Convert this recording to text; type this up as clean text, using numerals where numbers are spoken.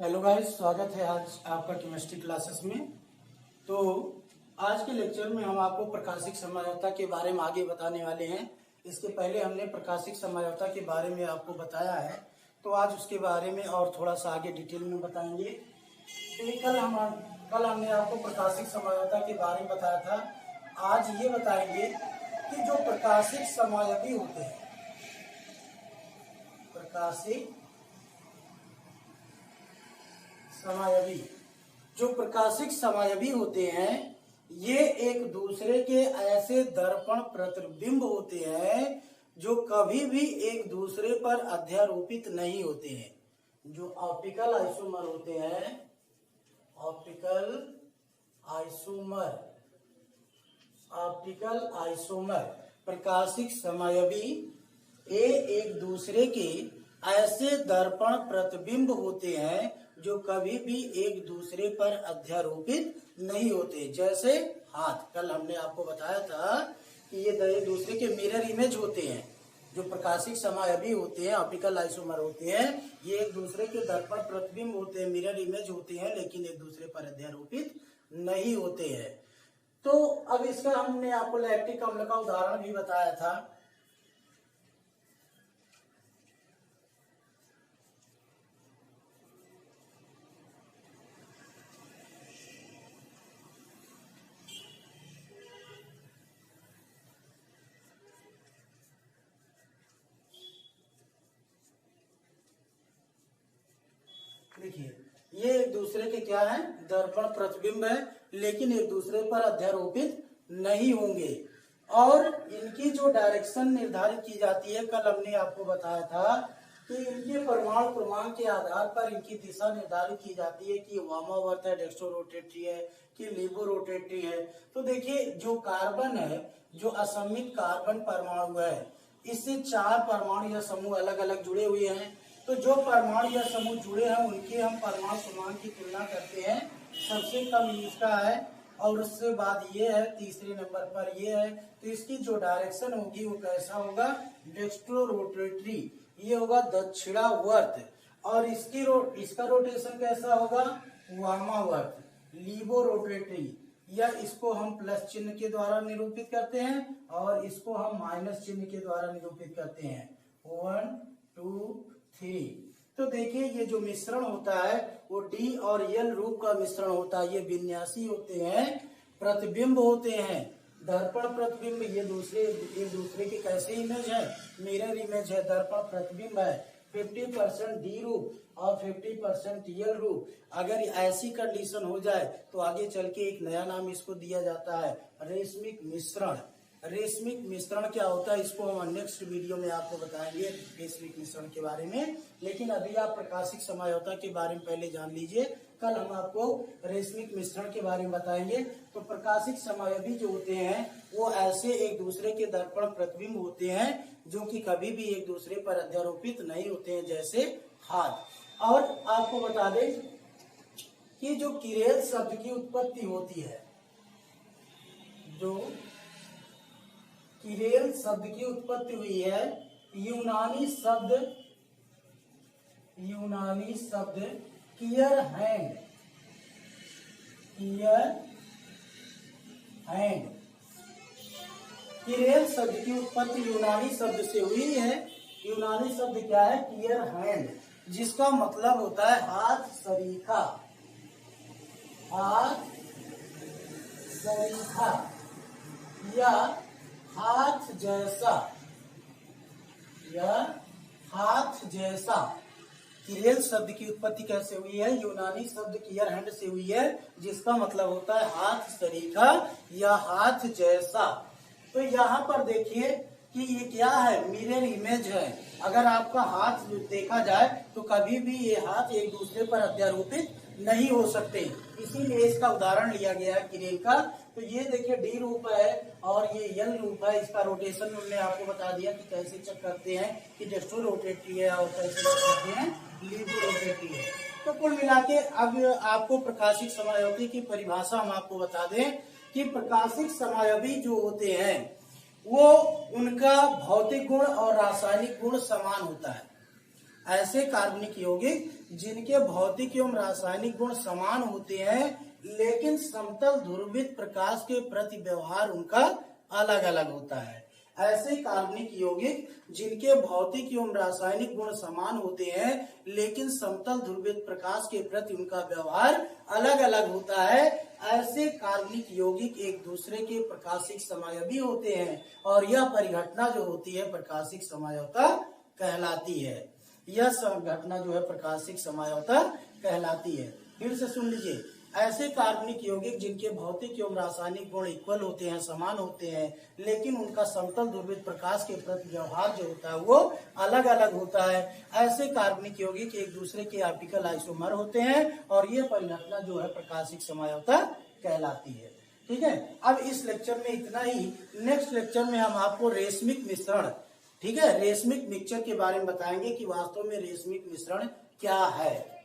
Hello guys, स्वागत है आज आपका केमिस्ट्री क्लासेस में। तो आज के लेक्चर में हम आपको प्रकाशिक समझौता के बारे में आगे बताने वाले हैं। इसके पहले हमने प्रकाशिक समझौता के बारे में आपको बताया है, तो आज उसके बारे में और थोड़ा सा आगे डिटेल में बताएंगे। तो कल हमने आपको प्रकाशिक समझौता के बारे में बताया था। आज ये बताएंगे कि जो प्रकाशिक समझौते होते हैं, प्रकाशिक समायवी, जो प्रकाशिक समायवी होते हैं, ये एक दूसरे के ऐसे दर्पण प्रतिबिंब होते हैं जो कभी भी एक दूसरे पर अध्यारोपित नहीं होते हैं। जो ऑप्टिकल आइसोमर होते हैं, ऑप्टिकल आइसोमर प्रकाशिक समायवी, ये एक दूसरे के ऐसे दर्पण प्रतिबिंब होते हैं जो कभी भी एक दूसरे पर अध्यारोपित नहीं होते। जैसे हाथ, कल हमने आपको बताया था कि ये एक दूसरे के मिरर इमेज होते हैं। जो प्रकाशिक समायवी होते हैं, ऑप्टिकल आइसोमर होते हैं, ये एक दूसरे के दर्पण प्रतिबिंब होते हैं, मिरर इमेज होते हैं, लेकिन एक दूसरे पर अध्यारोपित नहीं होते हैं। तो अब इसका हमने आपको लैक्टिक अम्ल का उदाहरण भी बताया था। देखिए, ये एक दूसरे के क्या है, दर्पण प्रतिबिंब है, लेकिन एक दूसरे पर अध्यारोपित नहीं होंगे। और इनकी जो डायरेक्शन निर्धारित की जाती है, कल हमने आपको बताया था कि इनके परमाणु क्रमांक के आधार पर इनकी दिशा निर्धारित की जाती है कि वामावर्त है, डेक्स्ट्रोरोटेटरी है कि लिबोरोटेटरी है। तो देखिए, जो कार्बन है, जो असमित कार्बन परमाणु है, इससे 4 परमाणु या समूह अलग अलग जुड़े हुए हैं। तो जो परमाणु या समूह जुड़े हैं, उनके हम परमाणु क्रमांक की तुलना करते हैं। सबसे कम इसका है और उससे बाद ये है, तीसरे नंबर पर ये है। तो इसकी जो डायरेक्शन होगी वो कैसा होगा, डेक्स्ट्रोरोटेटरी, ये होगा दक्षिणावर्त। और इसका रोटेशन कैसा होगा, वामावर्त, लिबोरोटेटरी, या इसको हम प्लस चिन्ह के द्वारा निरूपित करते हैं और इसको हम माइनस चिन्ह के द्वारा निरूपित करते हैं। 1 2 3। तो देखिए, ये जो मिश्रण होता है वो डी और एल रूप का मिश्रण होता है। ये विन्यासी होते हैं, प्रतिबिंब होते हैं, दर्पण प्रतिबिंब। ये एक दूसरे के कैसे इमेज है, मिरर इमेज है, दर्पण प्रतिबिंब है। 50% डी रूप और 50% एल रूप। अगर ऐसी कंडीशन हो जाए तो आगे चल के एक नया नाम इसको दिया जाता है, रेशमिक मिश्रण। रेशमिक मिश्रण क्या होता है, इसको हम नेक्स्ट वीडियो में आपको बताएंगे, रेशमिक मिश्रण के बारे में। लेकिन अभी आप प्रकाशिक समझौता के बारे में पहले जान लीजिए, कल हम आपको रेशमिक मिश्रण के बारे में बताएंगे। तो प्रकाशिक समझौते जो होते हैं वो ऐसे एक दूसरे के दर्पण प्रतिबिंब होते हैं जो कि कभी भी एक दूसरे पर अध्यारोपित नहीं होते हैं, जैसे हाथ। और आपको बता दें कि जो किरेल शब्द की उत्पत्ति होती है, जो किरेल शब्द की उत्पत्ति हुई है, यूनानी शब्द कियर हैंड, किरेल शब्द की उत्पत्ति यूनानी शब्द से हुई है। यूनानी शब्द क्या है, कियर हैंड, जिसका मतलब होता है हाथ सरीखा, या हाथ जैसा। किरेल शब्द की उत्पत्ति कैसे हुई है, यूनानी शब्द कियर हैंड से हुई है, जिसका मतलब होता है हाथ सरीखा या हाथ जैसा। तो यहाँ पर देखिए कि ये क्या है, मिरर इमेज है। अगर आपका हाथ देखा जाए तो कभी भी ये हाथ एक दूसरे पर अध्यारोपित नहीं हो सकते, इसीलिए इसका उदाहरण लिया गया है किरेल का। तो ये देखिए डी रूप है और ये एल रूप है। इसका रोटेशन हमने आपको बता दिया कि कैसे चेक करते हैं कि डेक्स्ट्रोरोटेटरी है और कैसे चेक करते हैं लिबोरोटेटरी है। तो कुल मिला के अब आपको प्रकाशिक समायवी की परिभाषा हम आपको बता दें कि प्रकाशिक समायवी जो होते हैं वो उनका भौतिक गुण और रासायनिक गुण समान होता है। ऐसे कार्बनिक यौगिक जिनके भौतिक एवं रासायनिक गुण समान होते हैं लेकिन समतल ध्रुवित प्रकाश के प्रति व्यवहार उनका अलग अलग होता है। ऐसे कार्बनिक यौगिक जिनके भौतिक एवं रासायनिक गुण समान होते हैं लेकिन समतल ध्रुवित प्रकाश के प्रति उनका व्यवहार अलग अलग होता है, ऐसे कार्बनिक यौगिक एक दूसरे के प्रकाशिक समायवी होते हैं और यह परिघटना जो होती है प्रकाशिक समायोता कहलाती है। यह घटना जो है प्रकाशिक समायोता कहलाती है। फिर से सुन लीजिए, ऐसे कार्बनिक यौगिक जिनके भौतिक एवं रासायनिक गुण इक्वल होते हैं, समान होते हैं, लेकिन उनका समतल ध्रुवित प्रकाश के प्रति व्यवहार जो होता है वो अलग अलग होता है, ऐसे कार्बनिक यौगिक एक दूसरे के ऑप्टिकल आइसोमर होते हैं और ये परिघटना जो है प्रकाशिक समायोता कहलाती है। ठीक है, अब इस लेक्चर में इतना ही। नेक्स्ट लेक्चर में हम आपको रेशमिक मिश्रण, ठीक है, रेशमिक मिक्सचर के बारे में बताएंगे कि वास्तव में रेशमिक मिश्रण क्या है।